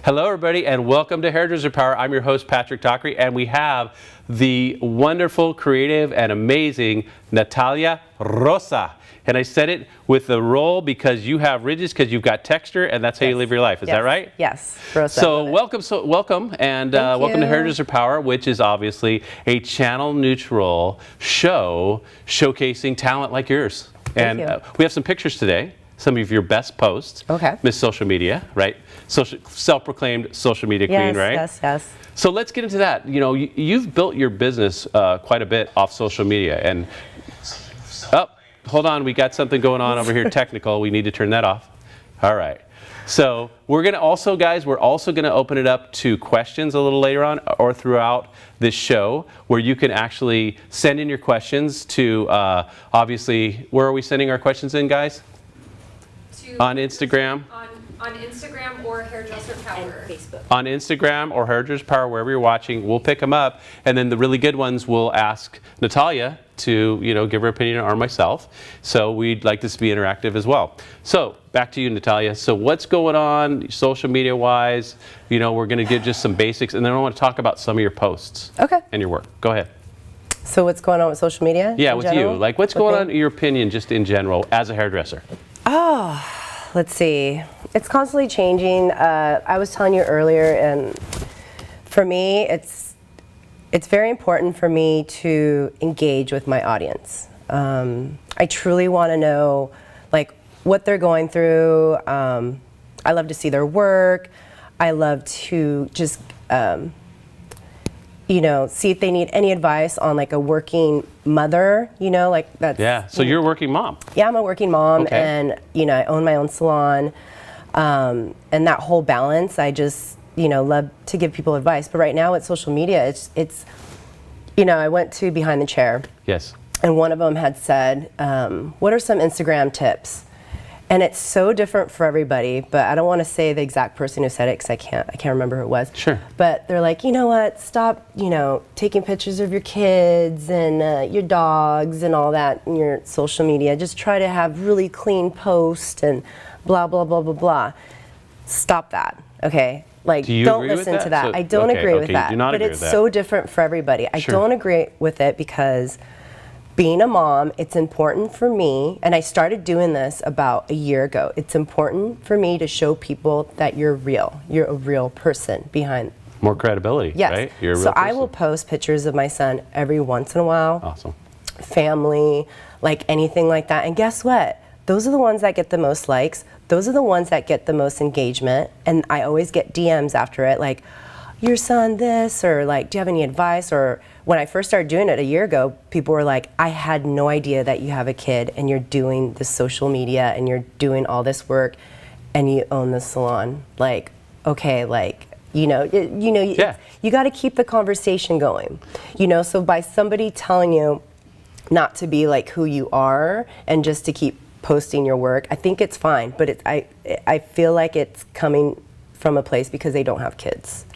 Hello, everybody, and welcome to Hairdresser Power. I'm your host, Patrick Dockery, and we have the wonderful, creative, and amazing Natalia Rosa. And I said it with the roll because you have ridges, because you've got texture, and that's how you live your life. Is that right? Yes. Rosa, so welcome, and welcome to Hairdresser Power, which is obviously a channel-neutral show showcasing talent like yours. And we have some pictures today. Some of your best posts. Okay. Miss Social Media, right? Self-proclaimed social media queen, right? Yes. So let's get into that. You know, you've built your business quite a bit off social media. And, oh, hold on. We got something going on over here, technical. We need to turn that off. All right. So we're going to also, guys, we're also going to open it up to questions a little later on or throughout this show where you can actually send in your questions to, obviously, where are we sending our questions in, guys? On Instagram? On Instagram or HaidresserPower. And Facebook. On Instagram or HaidresserPower, wherever you're watching, we'll pick them up. And then the really good ones we'll ask Natalia to, give her opinion, or myself. So we'd like this to be interactive as well. So back to you, Natalia. So what's going on social media wise? We're going to give just some basics, and then I want to talk about some of your posts. Okay. And your work. Go ahead. So what's going on with social media? Yeah, with you. Like, what's going on in your opinion, just in general, as a hairdresser? Oh, let's see. It's constantly changing. I was telling you earlier, and for me, it's very important for me to engage with my audience. I truly want to know, like, what they're going through. I love to see their work. I love to just, see if they need any advice on, like, a working mother, like that's... Yeah, so you're a working mom. Yeah, I'm a working mom, and, I own my own salon, and that whole balance, I just, love to give people advice. But right now with social media, it's I went to Behind the Chair. Yes. And one of them had said, what are some Instagram tips? And it's so different for everybody, but I don't want to say the exact person who said it because I can't remember who it was. Sure. But they're like, you know what, stop, taking pictures of your kids and your dogs and all that in your social media. Just try to have really clean posts and blah, blah, blah, blah, blah. Stop that, okay? Like, don't listen to that. So, I don't agree with that. Do not but agree it's with that. so different for everybody. I don't agree with it because being a mom, it's important for me, and I started doing this about a year ago. It's important for me to show people that you're real. You're a real person behind. More credibility, yes. Right? You're a real so person. I will post pictures of my son every once in a while. Awesome. Family, like anything like that. And guess what? Those are the ones that get the most likes. Those are the ones that get the most engagement. And I always get DMs after it, like, your son this, or like, do you have any advice? Or when I first started doing it a year ago, people were like, I had no idea that you have a kid and you're doing the social media and you're doing all this work and you own the salon. Like, okay, like, you got to keep the conversation going. So by somebody telling you not to be like who you are and just to keep posting your work, I think it's fine. But I feel like it's coming from a place because they don't have kids.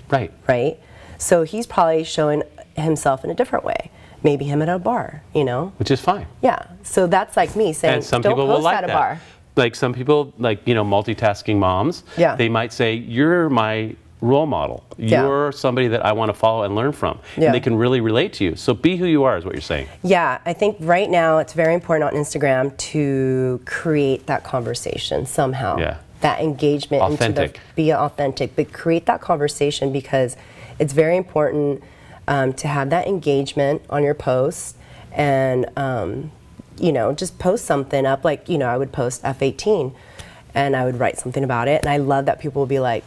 Right? So he's probably showing himself in a different way. Maybe him at a bar, Which is fine. Yeah. So that's like me saying, and some don't people post will like at a that. bar. Like some people, like, multitasking moms, they might say, you're my role model. You're somebody that I want to follow and learn from. And they can really relate to you. So be who you are is what you're saying. Yeah, I think right now it's very important on Instagram to create that conversation somehow. Yeah. That engagement. Authentic. Be authentic, but create that conversation because it's very important to have that engagement on your post and, just post something up. Like, I would post F18 and I would write something about it. And I love that people will be like,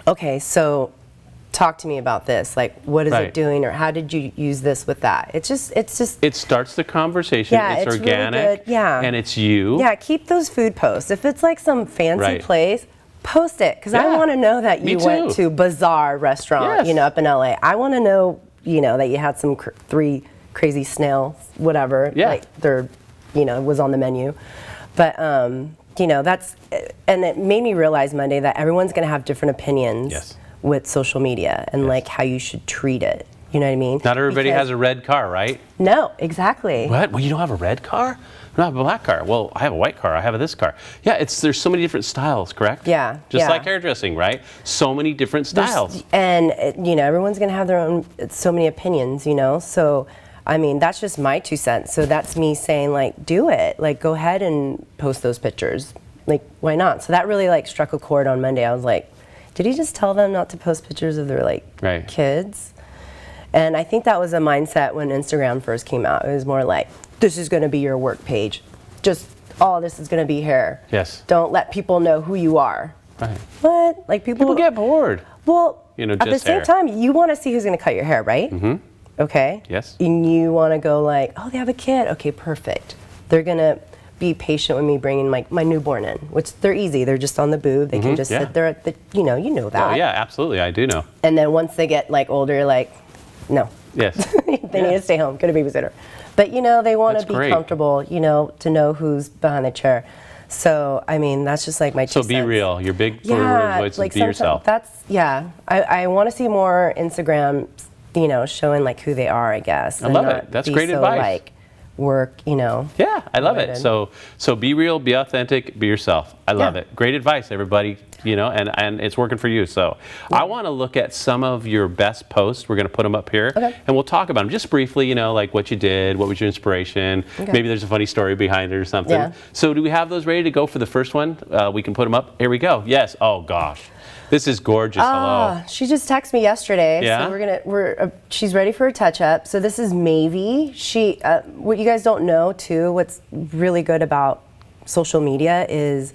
okay, so talk to me about this. Like, what is it doing, or how did you use this with that? It's just. It starts the conversation. Yeah, it's organic. Really good. Yeah. And it's you. Yeah, keep those food posts. If it's like some fancy place, post it because I want to know that you went to Bazaar restaurant, up in LA. I want to know, that you had some 3 crazy snails, whatever. Yeah. Like they're, was on the menu, but. That's, and it made me realize Monday that everyone's going to have different opinions with social media and like how you should treat it. You know what I mean? Not everybody has a red car, right? No, exactly. What? Well, you don't have a red car? I have a black car. Well, I have a white car. I have this car. Yeah, there's so many different styles, correct? Yeah. Just like hairdressing, right? So many different styles. And you know, everyone's gonna have their own, so many opinions, you know. So, I mean, that's just my 2 cents. So that's me saying, like, do it. Like, go ahead and post those pictures. Like, why not? So that really like struck a chord on Monday. I was like, did he just tell them not to post pictures of their like kids? And I think that was a mindset when Instagram first came out. It was more like, this is going to be your work page. Just all this is going to be hair. Yes. Don't let people know who you are. Right. What? Like people get bored. Well, you know, at the same time, you want to see who's going to cut your hair, right? Mm-hmm. Okay. Yes. And you want to go like, oh, they have a kid. Okay, perfect. They're going to be patient with me bringing my newborn in, which they're easy. They're just on the boob. They can just sit there at the, you know that. Oh yeah, absolutely. I do know. And then once they get like older, you're like, no. Yes. They need to stay home, get a babysitter. But you know, they want to be comfortable, you know, to know who's behind the chair. So, I mean, that's just like my 2 cents. So be real. You're big for words, like be yourself. I want to see more Instagram, you know, showing like who they are, I guess. I love it. That's great advice. Like, work, you know. Yeah, I love it. So be real, be authentic, be yourself. I love it. Great advice, everybody. You know, and it's working for you. So I want to look at some of your best posts. We're going to put them up here, and we'll talk about them just briefly. You know, like what you did, what was your inspiration. Maybe there's a funny story behind it or something. Yeah. So do we have those ready to go for the first one? We can put them up. Here we go. Yes. Oh gosh, this is gorgeous. Hello. She just texted me yesterday. Yeah. So she's ready for a touch up. So this is Mavie. She, what you guys don't know too, what's really good about social media is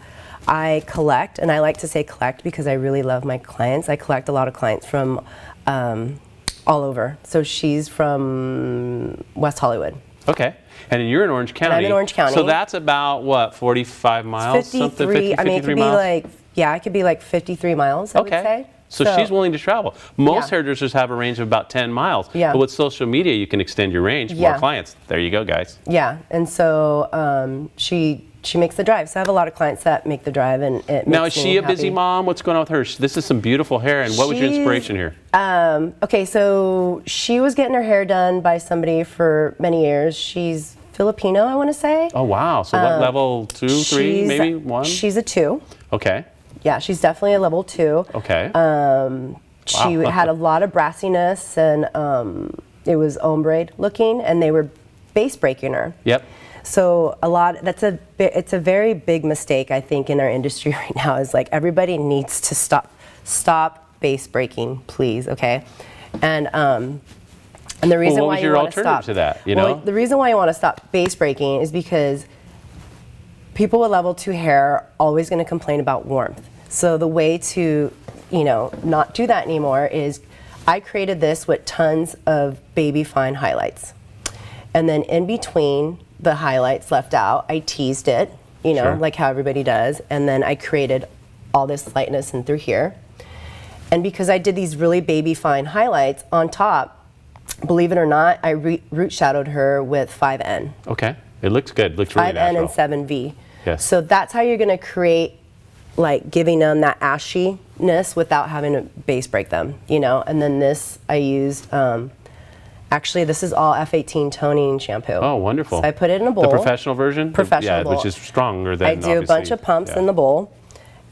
I collect, and I like to say collect because I really love my clients. I collect a lot of clients from all over. So she's from West Hollywood. Okay. And you're in Orange County. And I'm in Orange County. So that's about, what, 45 miles? 53. I mean, it could be like, it could be like 53 miles, I would say. So she's willing to travel. Most hairdressers have a range of about 10 miles. Yeah. But with social media, you can extend your range. More clients. There you go, guys. Yeah. And so she makes the drive. So I have a lot of clients that make the drive, and it makes Now, is she a happy. busy mom? What's going on with her? This is some beautiful hair. And what was your inspiration here? Okay, so she was getting her hair done by somebody for many years. She's Filipino, I want to say. Oh, wow. So what, level 2, 3, maybe 1? She's a 2. Okay. Yeah, she's definitely a level 2. Okay. She had a lot of brassiness, and it was ombre looking, and they were base breaking her. Yep. So it's a very big mistake, I think, in our industry right now. Is like everybody needs to stop base breaking, please, okay? And the reason why you want to stop. What was your alternative to that? You know, the reason why you want to stop base breaking is because people with level 2 hair are always going to complain about warmth. So the way to, you know, not do that anymore is I created this with tons of baby fine highlights, and then in between the highlights left out, I teased it, you know, like how everybody does, and then I created all this lightness in through here. And because I did these really baby fine highlights on top, believe it or not, I root shadowed her with 5N. Okay, it looks good. Looks really natural. 5N and 7V. Yes. So that's how you're going to create, like, giving them that ashiness without having to base break them, you know. And then this I used. Actually, this is all F18 toning shampoo. Oh, wonderful. So I put it in a bowl. The professional version? Professional bowl. Which is stronger than, I do a bunch of pumps in the bowl,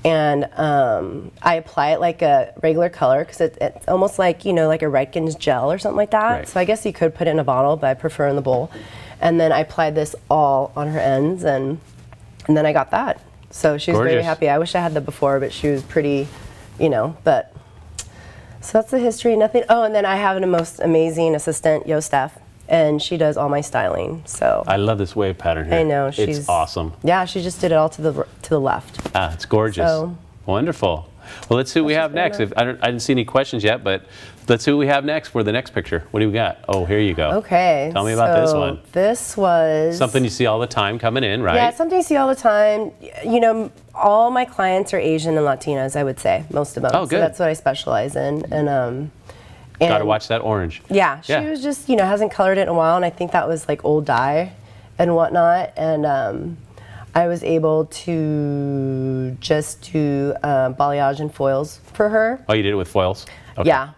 and I apply it like a regular color because it's almost like, you know, like a Redken's gel or something like that. Right. So I guess you could put it in a bottle, but I prefer in the bowl. And then I applied this all on her ends, and then I got that. So she was very happy. I wish I had the before, but she was pretty, you know, but... So that's the history, nothing. Oh, and then I have the most amazing assistant, Yo Steph, and she does all my styling. So I love this wave pattern here. I know, it's awesome. Yeah, she just did it all to the left. Ah, it's gorgeous. So, wonderful. Well, let's see what we have next. I didn't see any questions yet, but let's see what we have next for the next picture. What do we got? Oh, here you go. Okay. Tell me about this one. This was something you see all the time coming in, right? Yeah, something you see all the time. You know, all my clients are Asian and Latinas, I would say, most of them. Oh, good. So that's what I specialize in. And got to watch that orange. Yeah, she was just, you know, hasn't colored it in a while, and I think that was like old dye and whatnot. And I was able to just do balayage and foils for her. Oh, you did it with foils? Okay. Yeah.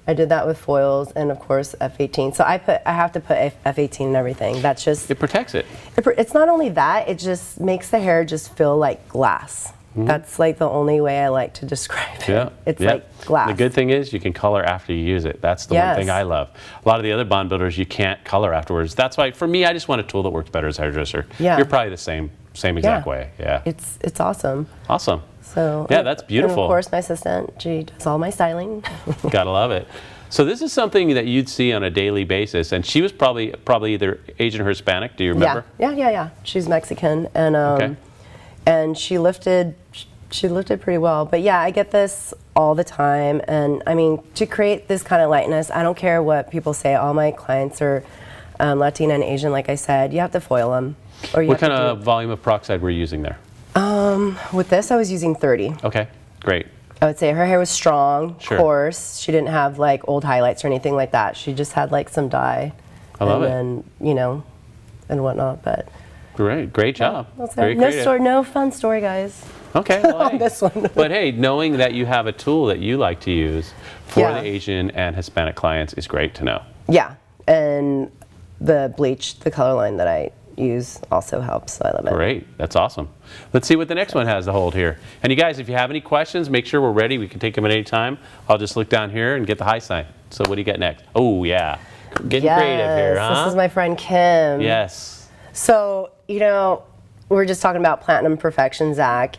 I did that with foils and of course F18. So I have to put F18 in everything. That's just, It protects it. it's not only that, it just makes the hair just feel like glass. That's like the only way I like to describe it. Yeah. It's yeah. like glass. The good thing is you can color after you use it. That's the one thing I love. A lot of the other bond builders, you can't color afterwards. That's why, for me, I just want a tool that works better as a hairdresser. Yeah. You're probably the same exact way. Yeah. It's awesome. Awesome. So yeah, that's beautiful. And of course, my assistant, she does all my styling. Gotta love it. So this is something that you'd see on a daily basis, and she was probably either Asian or Hispanic. Do you remember? Yeah. She's Mexican, and and she lifted pretty well. But yeah, I get this all the time, and I mean, to create this kind of lightness, I don't care what people say. All my clients are Latina and Asian, like I said. You have to foil them. Or you What have kind to of volume of peroxide were you using there? With this, I was using 30. Okay, great. I would say her hair was strong, Sure. coarse. She didn't have like old highlights or anything like that. She just had like some dye. I love it. And then, you know, and whatnot. But Great job. that's Very it. No creative. story, no fun story, guys. Okay, well, On hey. this one. But hey, knowing that you have a tool that you like to use for Yeah. the Asian and Hispanic clients is great to know. Yeah, and the bleach, the color line that I use also helps, so I love it. Great, that's awesome. Let's see what the next one has to hold here. And you guys, if you have any questions, make sure we're ready. We can take them at any time. I'll just look down here and get the high sign. So what do you got next? Oh yeah, getting creative here, huh? This is my friend Kim. Yes. So, you know, we were just talking about Platinum Perfection, Zach.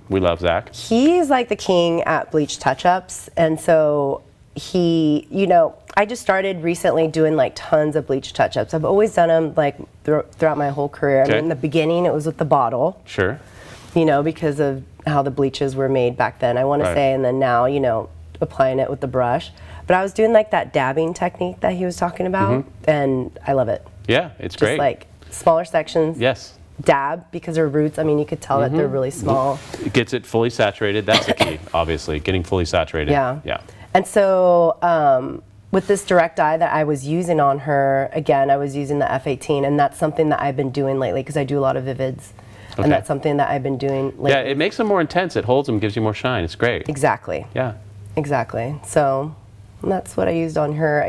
We love Zach. He's like the king at bleach touch-ups, and so he, you know, I just started recently doing like tons of bleach touch-ups. I've always done them like throughout my whole career. I mean, in the beginning, it was with the bottle, Sure. you know, because of how the bleaches were made back then, I want to say, and then now, you know, applying it with the brush. But I was doing like that dabbing technique that he was talking about, and I love it. Yeah, it's Just great. like smaller sections. Yes. Dab, because her roots, I mean, you could tell that they're really small. It gets it fully saturated. That's the key, obviously, getting fully saturated. Yeah. Yeah. And so with this direct dye that I was using on her, again, I was using the F18, and that's something that I've been doing lately because I do a lot of vivids. Okay. And that's something that I've been doing lately. Yeah, it makes them more intense. It holds them, gives you more shine. It's great. Exactly. Yeah. Exactly. So that's what I used on her.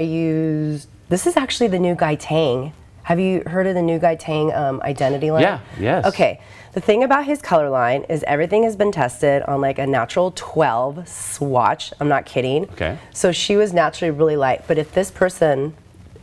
This is actually the new Guy Tang. Have you heard of the new Guy Tang identity line? Yeah, yes. Okay. The thing about his color line is everything has been tested on like a natural 12 swatch. I'm not kidding. Okay. So she was naturally really light, but if this person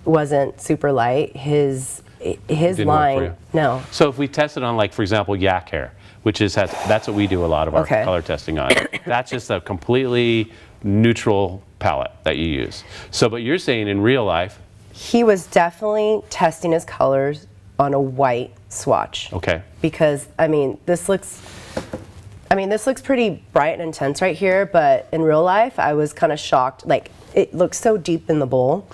wasn't super light, his Didn't work for line, you. no. So if we tested on, like, for example, yak hair, which that's what we do a lot of our Okay. color testing on. That's just a completely neutral palette that you use. So, but you're saying in real life, He was definitely testing his colors on a white swatch. okay. Because I mean this looks pretty bright and intense right here, but in real life I was kind of shocked. Like, it looks so deep in the bowl,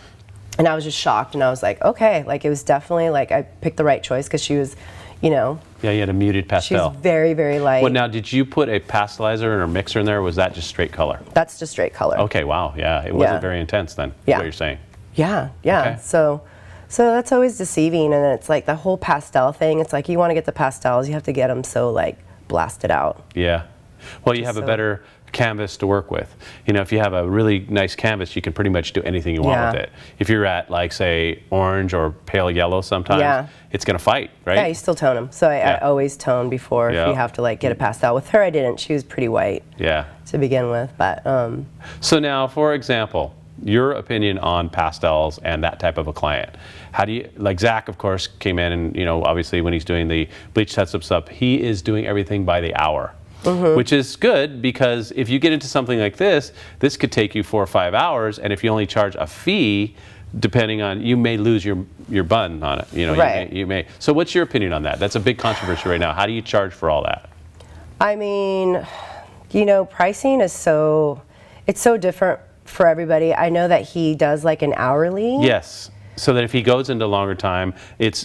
and I was just shocked, and I was like, okay, like it was definitely like I picked the right choice because she was, you know, Yeah, you had a muted she's pastel. very, very light. Well, now, did you put a pastelizer or a mixer in there, or was that just straight color? That's just straight color. Okay, wow, yeah, it wasn't Yeah. very intense then, is Yeah. what you're saying. Yeah. Okay. So that's always deceiving, and it's like the whole pastel thing. It's like you want to get the pastels, you have to get them so like blasted out. Yeah. Well, you have a so- better canvas to work with. You know, if you have a really nice canvas, you can pretty much do anything you want Yeah. with it. If you're at, like, say, orange or pale yellow sometimes, Yeah. it's going to fight, right? Yeah, you still tone them. So I Yeah. always tone before Yeah. if you have to like get a pastel. With her, I didn't. She was pretty white Yeah. to begin with, but So now, for example, your opinion on pastels and that type of a client. How do you, like Zach, of course, came in and, you know, obviously when he's doing the bleach touch-ups up, he is doing everything by the hour. Which is good, because if you get into something like this could take you 4 or 5 hours, and if you only charge a fee, depending on, you may lose your bun on it. You know, Right. you may. So what's your opinion on that? That's a big controversy right now. How do you charge for all that? I mean, you know, pricing is it's so different for everybody. I know that he does like an hourly. Yes. So that if he goes into longer time,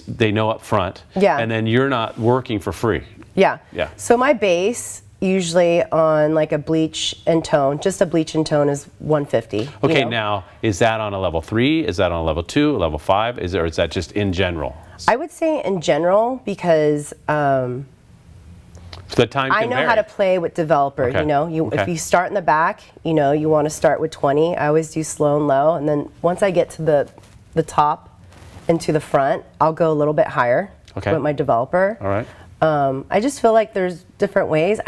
they know up front. Yeah. And then you're not working for free. Yeah. Yeah. So my base usually on like a bleach and tone, just a bleach and tone, is 150. Okay, you know? now, is that on a level 3? Is that on a level 2, a level 5? Or is that just in general? I would say in general, because So So the time I can know vary. how to play with developer. Okay. You know, if Okay. you start in the back, you know, you want to start with 20. I always do slow and low, and then once I get to the top and to the front, I'll go a little bit higher Okay. with my developer. All right. I just feel like there's different ways.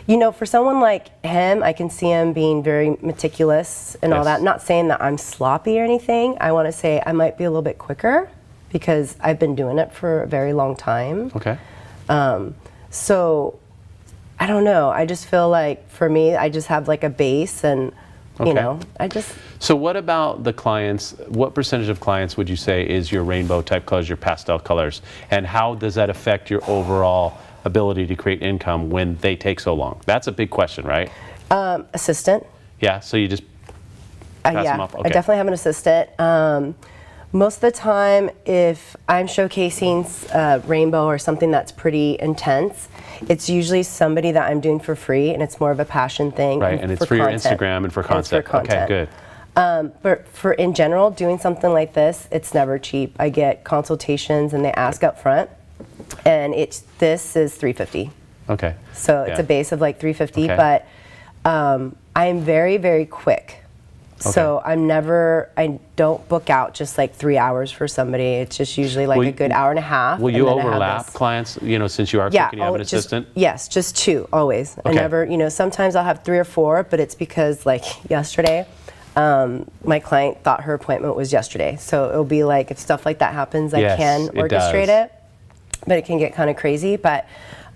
You know, for someone like him, I can see him being very meticulous and all Yes. that. Not saying that I'm sloppy or anything. I want to say I might be a little bit quicker because I've been doing it for a very long time. Okay. So, I don't know. I just feel like for me, I just have like a base and, Okay. you know, I just. So what about the clients? What percentage of clients would you say is your rainbow type colors, your pastel colors? And how does that affect your overall ability to create income when they take so long? That's a big question, right? Assistant. Yeah, so you just pass Yeah, them off? I Okay. definitely have an assistant. Most of the time, if I'm showcasing rainbow or something that's pretty intense, it's usually somebody that I'm doing for free, and it's more of a passion thing. Right, and it's for your content. Instagram and for And it's content. Okay, content. good. But for in general, doing something like this, it's never cheap. I get consultations, and they ask up front, and this is $350. Okay. So it's Yeah. a base of like $350, Okay. but I am very, very quick. So I don't book out just like 3 hours for somebody. It's just usually like Will a good hour and a half. Will and you then I have overlap this. clients, you know, since you are Yeah, cooking, you have an just, assistant? yes, just 2 always. I Okay. never, you know, sometimes I'll have 3 or 4, but it's because like yesterday, my client thought her appointment was yesterday. So it'll be like if stuff like that happens, I Yes, can it orchestrate does. it, but it can get kind of crazy. But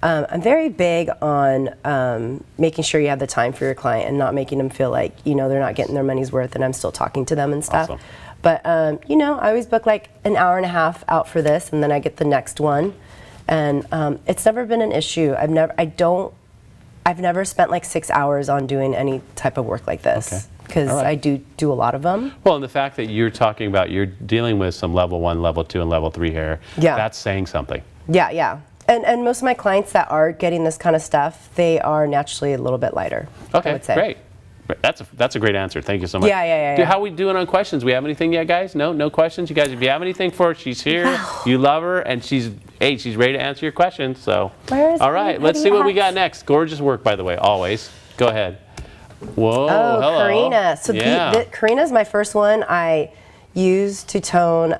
I'm very big on making sure you have the time for your client and not making them feel like, you know, they're not getting their money's worth and I'm still talking to them and stuff. Awesome. But, you know, I always book like an hour and a half out for this and then I get the next one. And it's never been an issue. I've never spent like 6 hours on doing any type of work like Okay. this because All right. I do a lot of them. Well, and the fact that you're talking about you're dealing with some level 1, level 2, and level 3 hair, Yeah. that's saying something. Yeah. And most of my clients that are getting this kind of stuff, they are naturally a little bit lighter. I Okay, would say. great. That's a great answer. Thank you so much. Yeah. Dude, how we doing on questions? We have anything yet, guys? No questions. You guys, if you have anything for her, she's here. You love her, and she's ready to answer your questions. So, Where is all right, my let's see what we got hats? next. Gorgeous work, by the way, always. Go ahead. Whoa, Oh, hello. Karina. So yeah. Karina's my first one I used to tone,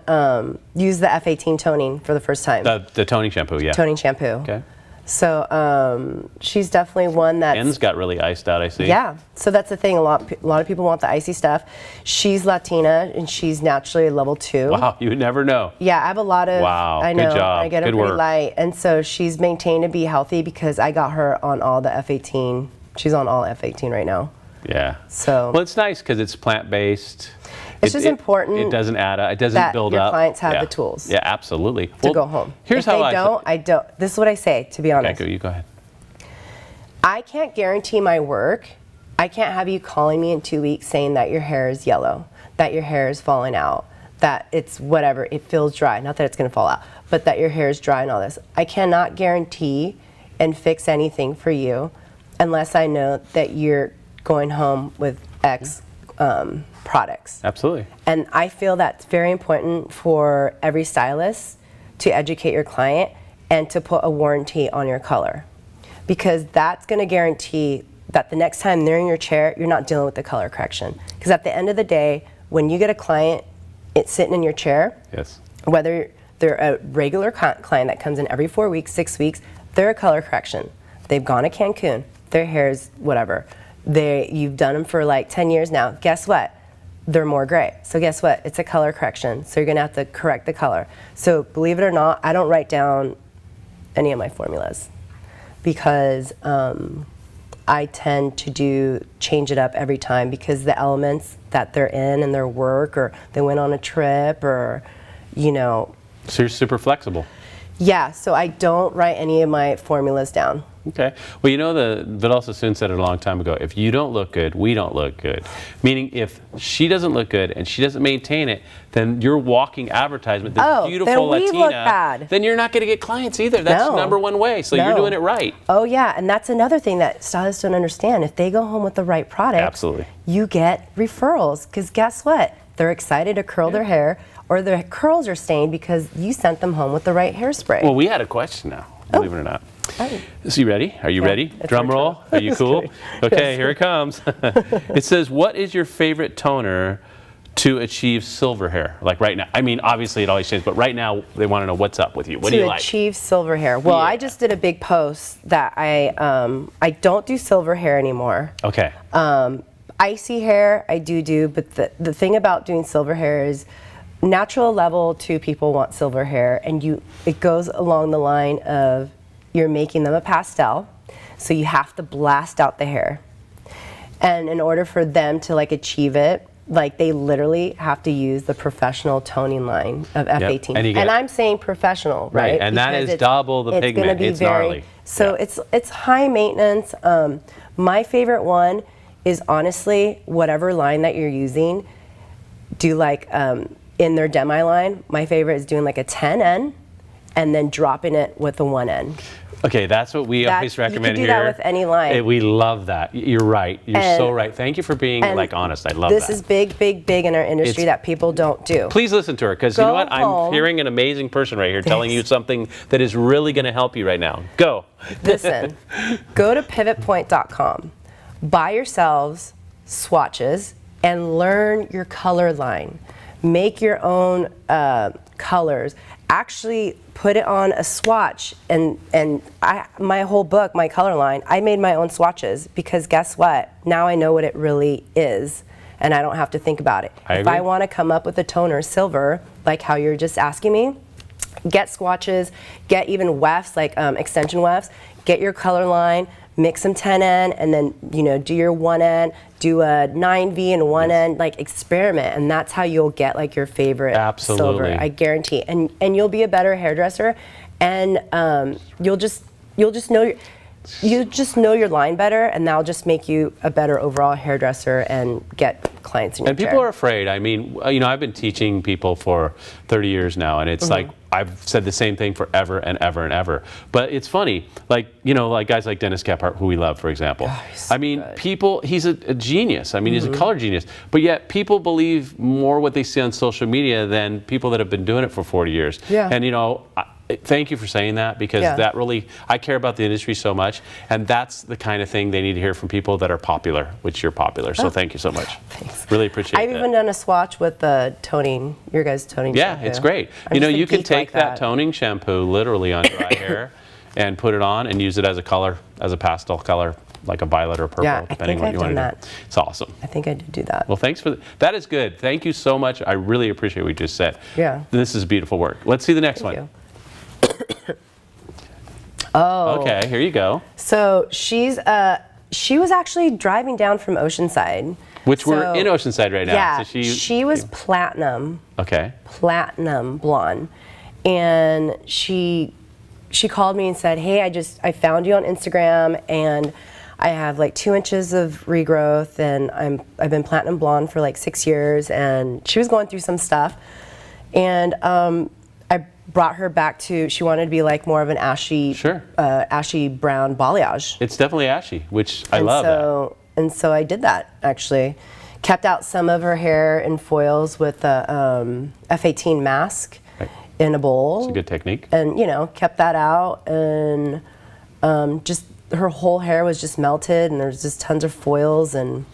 use the F18 toning for the first time. The toning shampoo, yeah. Toning shampoo. Okay. So she's definitely one that's. Ends got really iced out, I see. Yeah, so that's the thing. A lot of people want the icy stuff. She's Latina and she's naturally a level 2. Wow, you would never know. Yeah, I have a lot of. Wow, I good know. job. I get Good her pretty work. light, and so she's maintained to be healthy because I got her on all the F18. She's on all F18 right now. Yeah. So. Well, it's nice because it's plant-based. It's just important It doesn't add up. It doesn't that build your up. clients have Yeah. the tools Yeah, absolutely. to go home. Here's if how they don't, I don't. This is what I say, to be honest. Okay, you go ahead. I can't guarantee my work. I can't have you calling me in 2 weeks saying that your hair is yellow, that your hair is falling out, that it's whatever, it feels dry. Not that it's going to fall out, but that your hair is dry and all this. I cannot guarantee and fix anything for you unless I know that you're going home with X products. Absolutely. And I feel that's very important for every stylist to educate your client and to put a warranty on your color. Because that's going to guarantee that the next time they're in your chair, you're not dealing with the color correction. Because at the end of the day, when you get a client sitting in your chair, Yes. whether they're a regular client that comes in every 4 weeks, 6 weeks, they're a color correction. They've gone to Cancun, their hair's whatever. You've done them for like 10 years now. Guess what? They're more gray. So guess what? It's a color correction. So you're gonna have to correct the color. So believe it or not, I don't write down any of my formulas because I tend to change it up every time because the elements that they're in and their work, or they went on a trip, or, you know. So you're super flexible. Yeah, so I don't write any of my formulas down. Okay. Well, you know, Vidal Sassoon said it a long time ago, if you don't look good, we don't look good. Meaning if she doesn't look good and she doesn't maintain it, then your walking advertisement, this beautiful then we Latina, look bad. then you're not going to get clients either. That's No. number one way. So you're No. doing it right. Oh yeah, and that's another thing that stylists don't understand. If they go home with the right product, Absolutely. you get referrals. Because guess what? They're excited to curl their hair, or their curls are staying because you sent them home with the right hairspray. Well, we had a question now, believe it or not. So you ready? Are you ready? it's Drum our roll. turn. Are you cool? Okay, here it comes. It says, what is your favorite toner to achieve silver hair? Like right now. I mean, obviously it always changes, but right now they want to know what's up with you. What do you like? To achieve silver hair. Well, Yeah. I just did a big post that I don't do silver hair anymore. Okay. Icy hair, I do, but the thing about doing silver hair is natural level 2 people want silver hair, and it goes along the line of you're making them a pastel, so you have to blast out the hair. And in order for them to like achieve it, like they literally have to use the professional toning line of F18. And I'm saying professional, right? And that Because is double the it's pigment. gonna be It's very, gnarly. So Yeah. it's high maintenance. My favorite one is honestly whatever line that you're using. Do like in their demi line. My favorite is doing like a 10N and then dropping it with a 1N. Okay, that's what we always recommend you here. can do that with any line. We love that. You're right. You're so right. Thank you for being like honest. I love this that. is big in our industry that people don't do. Please listen to her, because you know what? I'm home. hearing an amazing person right here telling you something that is really going to help you right now. Go. Listen, go to pivotpoint.com, buy yourselves swatches, and learn your color line. Make your own colors. Actually put it on a swatch, and my whole book, my color line, I made my own swatches, because guess what? Now I know what it really is, and I don't have to think about it. If I want to come up with a toner silver, like how you're just asking me, get swatches, get even wefts, like extension wefts, get your color line, mix some 10N, and then do your 1N, do a 9V and 1N, like experiment, and that's how you'll get like your favorite silver. I guarantee, and you'll be a better hairdresser, and you'll just know your line better, and that'll just make you a better overall hairdresser and get clients in your chair. And people are afraid. I mean, I've been teaching people for 30 years now, and it's like I've said the same thing forever and ever and ever. But it's funny, like guys like Dennis Kephart, who we love, for example. I mean, he's a genius. I mean, he's a color genius. But yet people believe more what they see on social media than people that have been doing it for 40 years. Yeah. And thank you for saying that, because that really, I care about the industry so much, and that's the kind of thing they need to hear from people that are popular, which you're popular. So thank you so much. Thanks. Really appreciate it. I've even done a swatch with the toning, your guys' toning shampoo. It's great. You can take that toning shampoo literally on dry hair and put it on and use it as a color, as a pastel color, like a violet or purple, depending on what you want to do. It's awesome. I think I did do that. Well, thanks for that. Is good. Thank you so much. I really appreciate what you just said. Yeah. This is beautiful work. Let's see the next one. Oh. Okay, here you go. So she was actually driving down from Oceanside. Which we're in Oceanside right now. Yeah, So she was platinum. Okay. Platinum blonde, and she called me and said, "Hey, I found you on Instagram, and I have like 2 inches of regrowth, and I've been platinum blonde for like 6 years." And she was going through some stuff, and I brought her back to. She wanted to be like more of an ashy, ashy brown balayage. It's definitely ashy, which I love that. And so I did that, actually. Kept out some of her hair in foils with a F18 mask in a bowl. It's a good technique. And, kept that out, and just her whole hair was just melted, and there's just tons of foils, and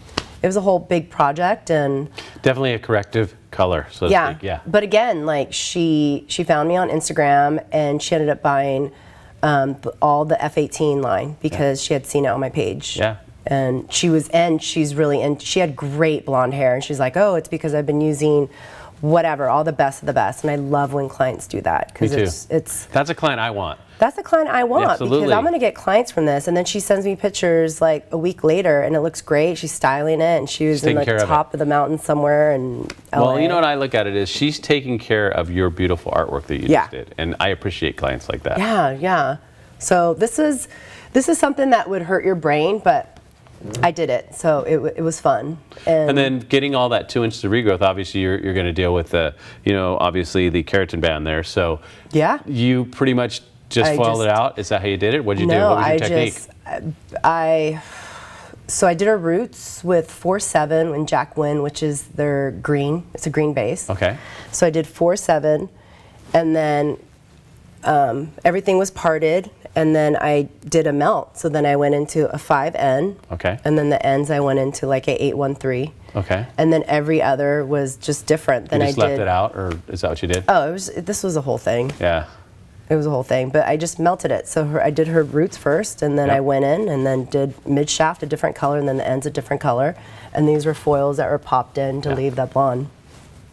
it was a whole big project. And definitely a corrective color, so to speak. Yeah. But again, like she found me on Instagram, and she ended up buying all the F18 line because she had seen it on my page. Yeah. And she had great blonde hair, and she's like, "Oh, it's because I've been using whatever, all the best of the best." And I love when clients do that, because that's a client I want. That's the client I want. Absolutely. Because I'm going to get clients from this. And then she sends me pictures like a week later, and it looks great. She's styling it, and she was in the top of the mountain somewhere in LA. Well, you know what I look at it is she's taking care of your beautiful artwork that you just did. And I appreciate clients like that. Yeah. So this is something that would hurt your brain, but I did it, so it was fun. And then getting all that 2 inches of regrowth, obviously you're going to deal with obviously the keratin band there. So you pretty much just foiled it out. Is that how you did it? What did you do? What was your technique? So I did her roots with 4-7 and Jack Wynn, which is their green. It's a green base. Okay. So I did 4-7, and then everything was parted, and then I did a melt. So then I went into a 5N. Okay. And then the ends I went into like a 813. Okay. And then every other was just different than You I just did. left it out, or is that what you did? Oh, this was a whole thing. Yeah. It was a whole thing, but I just melted it. So I did her roots first, and then Yep. I went in and then did mid shaft a different color, and then the ends a different color. And these were foils that were popped in to leave that blonde.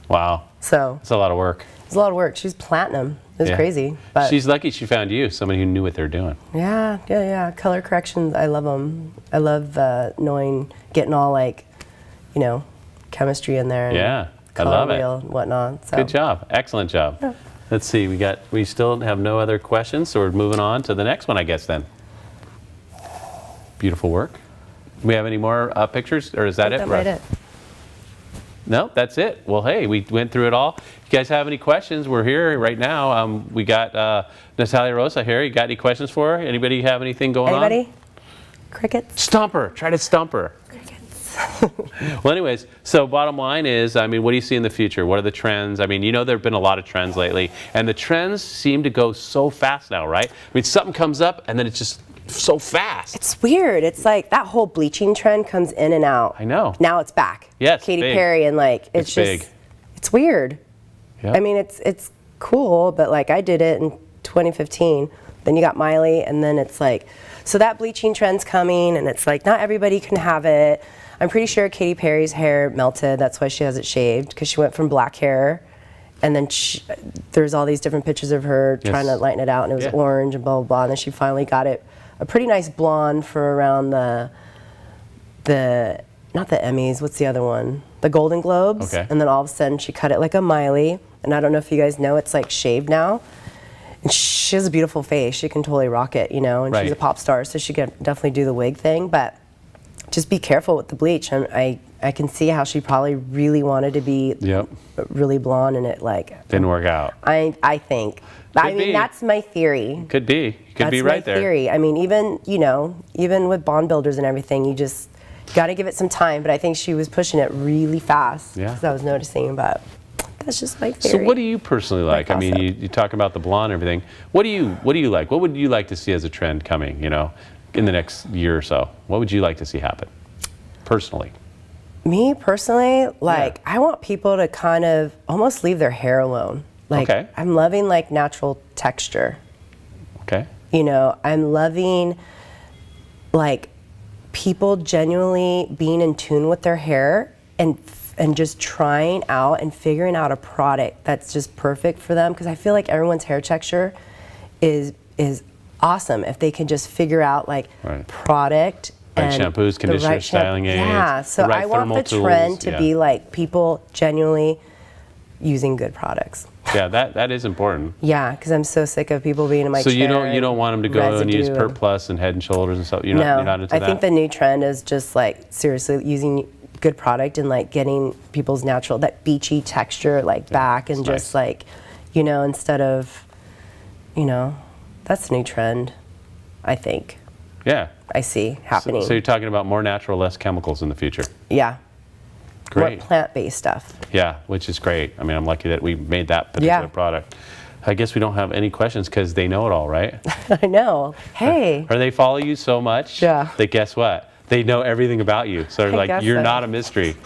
Wow. So That's a lot of work. it's a lot of work. She's platinum. It was Yeah. crazy. But She's lucky she found you, somebody who knew what they're doing. yeah. Color corrections, I love them. I love knowing, getting all like, chemistry in there. And Yeah, I color love it. wheel and whatnot. So. Good job. Excellent job. Yeah. Let's see, we still have no other questions, so we're moving on to the next one, I guess, then. Beautiful work. Do we have any more pictures, or is that it? That might it. No, that's it. Well, hey, we went through it all. If you guys have any questions, we're here right now. We got Natalia Rosa here. You got any questions for her? Anybody have anything going Anybody? on? Crickets? Stump her. Try to stump her. Well, anyways, so bottom line is, I mean, what do you see in the future? What are the trends? I mean, there have been a lot of trends lately, and the trends seem to go so fast now, right? I mean, something comes up, and then it's just so fast. It's weird. It's like that whole bleaching trend comes in and out. I know. Now it's back. Yes, Katy big. Perry, and like it's just big. it's weird. Yep. I mean, it's cool, but like I did it in 2015. Then you got Miley, and then it's like, so that bleaching trend's coming, and it's like not everybody can have it. I'm pretty sure Katy Perry's hair melted. That's why she has it shaved, because she went from black hair, and then there's all these different pictures of her trying to lighten it out, and it was orange and blah, blah, blah. And then she finally got it a pretty nice blonde for around the not the Emmys, what's the other one? The Golden Globes. Okay. And then all of a sudden she cut it like a Miley. And I don't know if you guys know, it's like shaved now. And she has a beautiful face. She can totally rock it, and Right. she's a pop star, so she can definitely do the wig thing. But just be careful with the bleach. And I can see how she probably really wanted to be really blonde, and it like Didn't work out. I think. I mean, be. that's my theory. Could be. You could That's be right my there. theory. I mean, even with bond builders and everything, you just got to give it some time. But I think she was pushing it really fast. Yeah. Because I was noticing, but that's just my theory. So what do you personally like? I mean, gossip. you talk about the blonde and everything. What do you like? What would you like to see as a trend coming, in the next year or so? What would you like to see happen, personally? Me personally, I want people to kind of almost leave their hair alone. Okay. I'm loving natural texture. Okay. I'm loving people genuinely being in tune with their hair and just trying out and figuring out a product that's just perfect for them, because I feel like everyone's hair texture is awesome if they can just figure out product. Right, and shampoos, the conditioners, right styling aids. Yeah, so the right I want thermal the tools, trend to be people genuinely using good products. Yeah, that is important. Yeah, because I'm so sick of people being in my So chair. you don't want them to go and use residue Pert Plus and Head and Shoulders and stuff. You're No, not into I that. think the new trend is just seriously using good product and getting people's natural, that beachy texture back, and it's just nice. instead of, that's the new trend, I think. Yeah. I see happening. So you're talking about more natural, less chemicals in the future. Yeah. Great. More plant-based stuff. Yeah, which is great. I mean, I'm lucky that we made that particular product. I guess we don't have any questions because they know it all, right? I know. Hey. Or they follow you so much that guess what? They know everything about you. So they're guess you're so. not a mystery.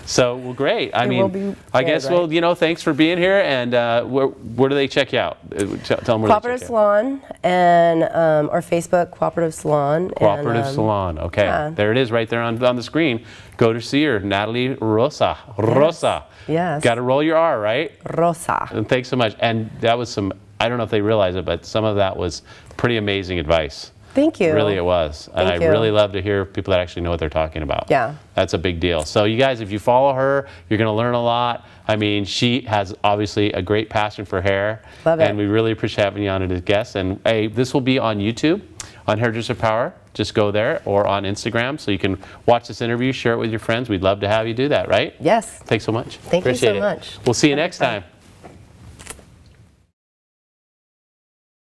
So, well, great. I will mean, be I good, guess, right? well, thanks for being here. And where do they check you out? Tell them where Cooperative they check you out. Salon and or Facebook Cooperative Salon. Cooperative and, Salon. Okay, yeah. there it is right there on the screen. Go to see her, Natalia Rosa. Rosa. Yes. Got to roll your R, right? Rosa. And thanks so much. And that was I don't know if they realize it, but some of that was pretty amazing advice. Thank you. Really it was. And Thank I you. really love to hear people that actually know what they're talking about. Yeah. That's a big deal. So you guys, if you follow her, you're going to learn a lot. I mean, she has obviously a great passion for hair. Love it. And we really appreciate having you on as a guest. And hey, this will be on YouTube, on Hairdresser Power. Just go there, or on Instagram, so you can watch this interview, share it with your friends. We'd love to have you do that, right? Yes. Thanks so much. Thank you so Appreciate it. much. We'll see you next time.